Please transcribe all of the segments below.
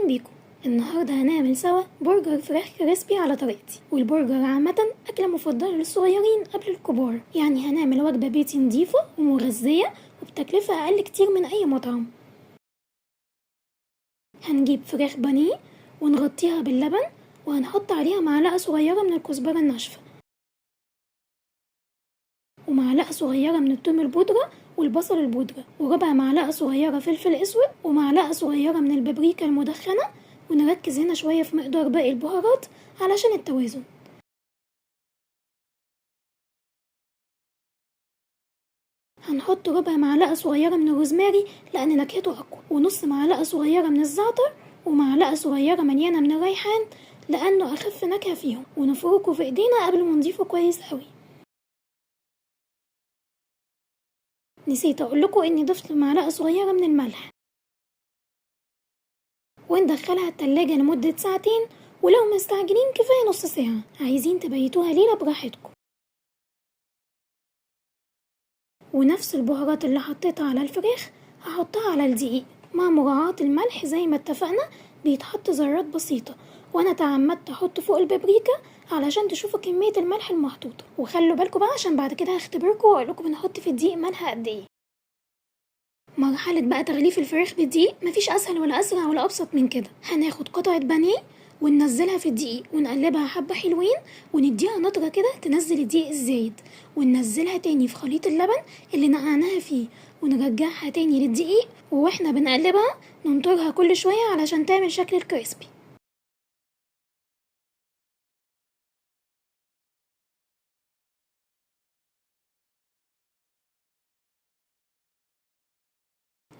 أهلا بيكم. النهاردة هنعمل سوا برجر فراخ كريسبي على طريقتي. والبرجر عامة أكلة مفضلة للصغيرين قبل الكبار، يعني هنعمل وجبة بيتي نضيفة ومغذية وبتكلفة أقل كتير من أي مطعم. هنجيب فراخ بانيه ونغطيها باللبن، وهنحط عليها معلقة صغيرة من الكزبرة الناشفة ومعلقة صغيرة من الثوم البودرة والبصل البودرة وربع معلقة صغيرة فلفل اسود ومعلقة صغيرة من البابريكا المدخنة. ونركز هنا شوية في مقدار باقي البهارات علشان التوازن. هنحط ربع معلقة صغيرة من الروزماري لأن نكهته أقوى، ونص معلقة صغيرة من الزعتر، ومعلقة صغيرة مليانة من الريحان لأنه أخف نكهة فيهم، ونفركه في إيدينا قبل ما نضيفه كويس قوي. نسيت أقولكوا إني ضفت معلقة صغيرة من الملح، وندخلها التلاجة لمدة ساعتين، ولو مستعجلين كفاية نص ساعة، عايزين تبيتوها ليلة براحتكم. ونفس البهارات اللي حطيتها على الفراخ هحطها على الدقيق مع مراعاة الملح زي ما اتفقنا، بيتحط ذرات بسيطة، وانا تعمدت احط فوق البابريكا علشان تشوفوا كمية الملح المحطوطة. وخلوا بالكم بقى عشان بعد كده هختبركم واقولكم بنحط في الدقيق ملح قد ايه. مرحلة بقى تغليف الفراخ بالدقيق مفيش اسهل ولا اسرع ولا ابسط من كده. هناخد قطعة بانيه وننزلها في الدقيق ونقلبها حبة حلوين، ونديها نطرة كده تنزل الدقيق الزايد، وننزلها تاني في خليط اللبن اللي نقعناها فيه، ونرجعها تاني للدقيق، واحنا بنقلبها ننطرها كل شوية علشان تعمل شكل الكريسبي.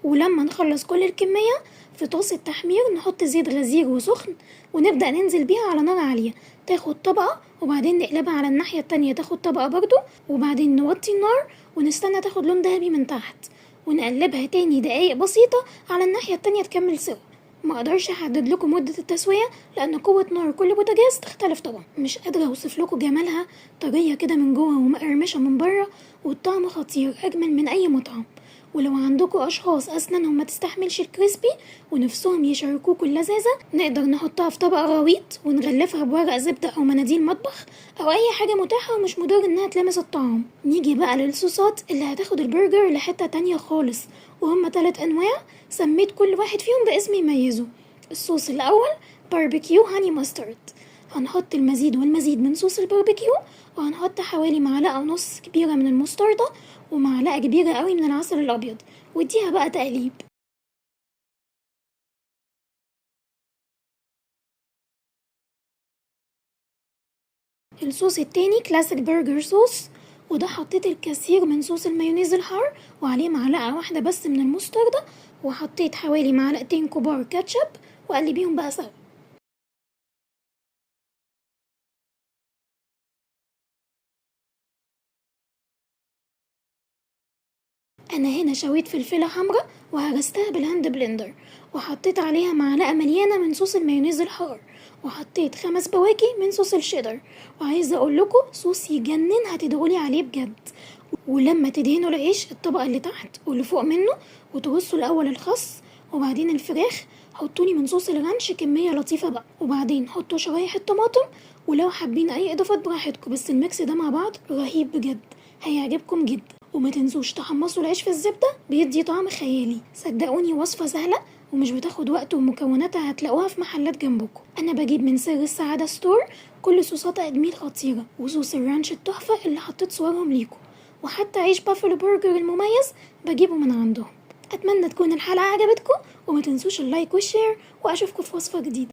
ولما نخلص كل الكمية في طاسة تحمير نحط زيت غزير وسخن، ونبدأ ننزل بيها على نار عالية تاخد طبقة، وبعدين نقلبها على الناحية التانية تاخد طبقة برضو، وبعدين نوطي النار ونستنى تاخد لون دهبي من تحت، ونقلبها تاني دقايق بسيطة على الناحية التانية تكمل سوا. ما اقدرش احدد لكم مدة التسوية لان قوة نار كل بوتاجاز تختلف طبعا. مش قادرة اوصف لكم جمالها، طرية كده من جوه ومقرمشة من بره، والطعم خطير اجمل من اي مطعم. ولو عندكم اشخاص اسنانهم ما تستحملش الكريسبي ونفسهم يشاركوكوا اللذاذة، نقدر نحطها في طبق غويط ونغلفها بورق زبدة او مناديل مطبخ او اي حاجة متاحة ومش مضر انها تلمس الطعام. نيجي بقى للصوصات اللي هتاخد البرجر لحتة تانية خالص، وهم 3 انواع سميت كل واحد فيهم باسم يميزه. الصوص الاول باربيكيو هاني ماسترد، هنحط المزيد والمزيد من صوص الباربيكيو، وهنحط حوالي معلقة ونص كبيرة من المستردة ومعلقة كبيرة قوي من العسل الأبيض، واديها بقى تقليب. الصوص التاني كلاسيك برجر صوص، وده حطيت الكثير من صوص المايونيز الحار وعليه معلقة واحدة بس من المستردة، وحطيت حوالي معلقتين كبار كاتشب، وقلبيهم بقى سوا. انا هنا شويت فلفله حمراء وهرستها بالهاند بلندر، وحطيت عليها معلقه مليانه من صوص المايونيز الحار، وحطيت 5 بواكي من صوص الشيدر. وعايزه اقول لكم صوص يجنن، هتدعولي عليه بجد. ولما تدهنوا العيش الطبقه اللي تحت واللي فوق منه، وترصوا الاول الخس وبعدين الفراخ، حطولي من صوص الرانش كميه لطيفه بقى، وبعدين حطوا شرايح الطماطم، ولو حابين اي اضافات براحتكم، بس الميكس ده مع بعض رهيب بجد، هيعجبكم جدا. وما تنسوش تحمصوا العيش في الزبدة، بيدي طعم خيالي. صدقوني وصفة سهلة ومش بتاخد وقت، ومكوناتها هتلاقوها في محلات جنبكم. انا بجيب من سر السعادة ستور كل صوصات ادميل خطيرة، وصوص الرانش التحفة اللي حطيت صورهم ليكم، وحتى عيش بافلو برجر المميز بجيبه من عندهم. اتمنى تكون الحلقة عجبتكم، وما تنسوش اللايك والشير، واشوفكم في وصفة جديدة.